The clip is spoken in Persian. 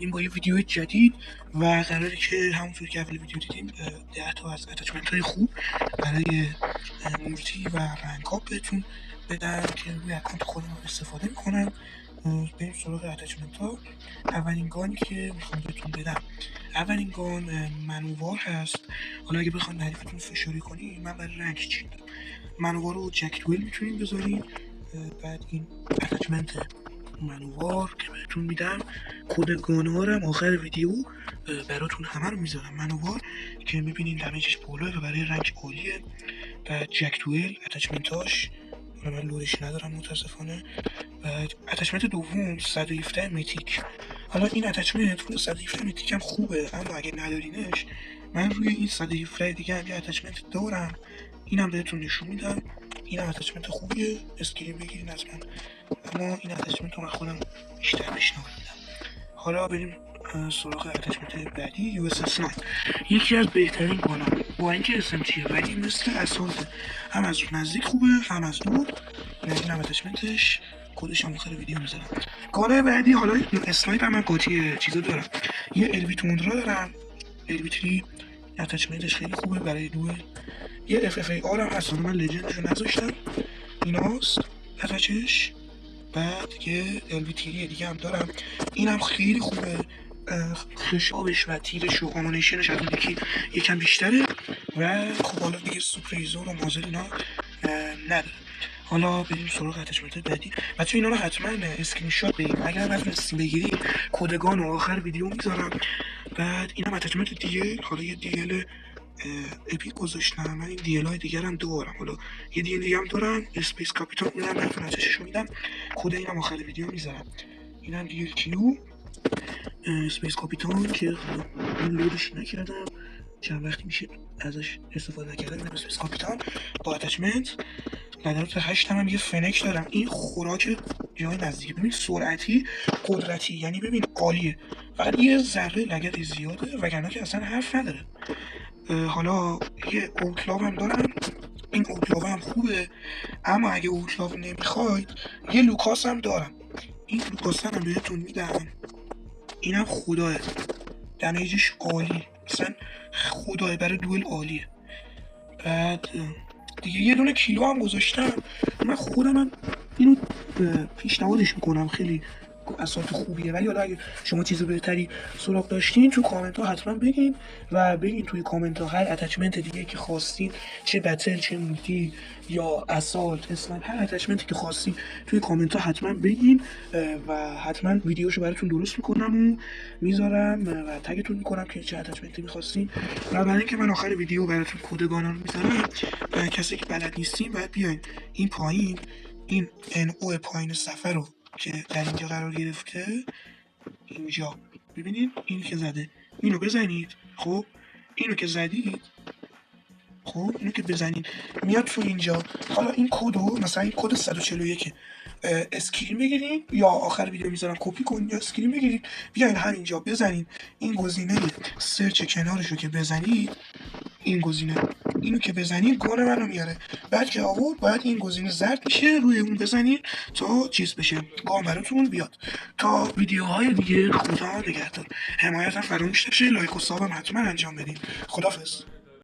این با یه ویدیو جدید و قراره که همونطور که اول ویدیو دیدیم 10 تا از اتچمنت های خوب برای مولتی و رنگ ها بهتون بدم که روی اکانت خودم استفاده میکنم. بریم سراغ اتچمنت ها. اولین گانی که میخوام بهتون بدم، اولین گان منوار هست. حالا اگه بخوام حریفتون فشاری کنی، من برای رنگ چیدم. منوار رو جک دوئل میتونیم بذاریم. بعد این اتچمنت منوار که بهتون میدم، کد گانه آخر ویدیو براتون همه رو میذارم. منوار که میبینین دمیجش بالاه و برای رنگ عالیه. بعد جک دوئل اتچمنتاش، من لورش ندارم متاسفانه. بعد اتچمنت دوم 117 میتیک. حالا این اتچمنت روی 117 میتیک هم خوبه، اما اگه ندارینش من روی این 117 دیگه هم یه اتچمنت دارم، اینم بهتون نشون میدم. این اتچمنت خوبیه، اسکرین بگیرین از من، اما این اتچمنت رو من خودم بیشتر پیشنهاد میدم. حالا بریم سراغ اتچمنت بعدی، یو اس اس 9. یکی از بهترین گانا، با اینکه اسمتیه ولی مثل اسالت، هم از نزدیک خوبه هم از دور. این هم اتچمنتش، کدش هم آخر ویدیو میذارم. گانه بعدی، حالا اسنایپ هم من قاطی چیزا دارم. یه الوی توندرا دارم، الوی 3 اتچمنتش خیلی خوبه برای دوئل. یه اف اف ای آر هم هست، من لجندشو نذاشتم، ایناست اتچش. بعد یه الوی تیری دیگه هم دارم، اینم خیلی خوبه، خشابش و تیرش و آمونیشنش از اون یکم بیشتره. و خب حالا دیگه سوپریزور و مازل اینا نداره. حالا بریم سراغ اتچمنت بعدی. بچه اینا رو حتما اسکرین شات بگیرید، اگر نتونستین بگیرید کدگان و آخر ویدیو میذارم. بعد اینم اتچمنت دیگه، حالا یه دیل اپیک گذاشتم، من این دیل های دیگر هم دارم. حالا یه دیل دیگه هم دارم، اسپیس کاپیتان، اینم بهتون ازششو میدم، کد اینم آخر ویدیو میذارم. اینم دیل کیو اسپیس کاپیتان که این لودش نکردم، چند وقتی میشه ازش استفاده نکردم. اینم اسپیس کاپیتان با اتچمنت. لدرات 8 هم یه فنک دارم، این خوراک جای نزدیکی. ببین سرعتی قدرتی، یعنی ببین عالیه، فقط یه ذره لگد زیاده وگرنه که اصلا حرف نداره. حالا یه اوتلاو هم دارم، این اوتلاو هم خوبه، اما اگه اوتلاو نمیخواید یه لوکاس هم دارم، این لوکاس هم بهتون میدم. اینم خداه، دمیجش عالی، مثلا خداه برای دوئل عالیه. بعد دیگه یه دونه کیلو هم گذاشتم، من خودم اینو پیشنهادش میکنم، خیلی اساس خوبیه. ولی حالا اگه شما چیز بهتری سراغ داشتین تو کامنت ها حتما بگین، و بگین توی کامنت ها هر اتچمنت دیگه که خواستین، چه بتل چه مولتی یا اسالت اسنایپ، هر اتچمنتی که خواستین توی کامنت ها حتما بگین و حتما ویدیوشو براتون درست میکنم و میذارم و تگتون میکنم که چه اتچمنتی میخواستین. و برای اینکه من آخر ویدیو براتون کد گانا رو میذارم، کسی که بلد نیستین باید بیاین این پایین، این NO پایین صفحه رو که در اینجا قرار گرفته، اینجا ببینید این که زده، اینو بزنید. خب اینو که زدید، خب اینو که بزنید میاد تو اینجا. حالا این کدو، مثلا این کد 141 اسکرین بگیرید، یا آخر ویدیو میذارم کپی کنید یا اسکرین بگیرید، بیاین همینجا بزنید این گزینه سرچ کنارشو که بزنید، این گزینه اینو که بزنید گان منو میاره. بعد که آورد باید این گزینه زرد میشه، روی اون بزنید تا چیز بشه، گان براتون بیاد. تا ویدیوهای دیگه خدا نگهدار، حمایتم فراموش نشه، لایک و سابم حتما انجام بدین. خدافظ.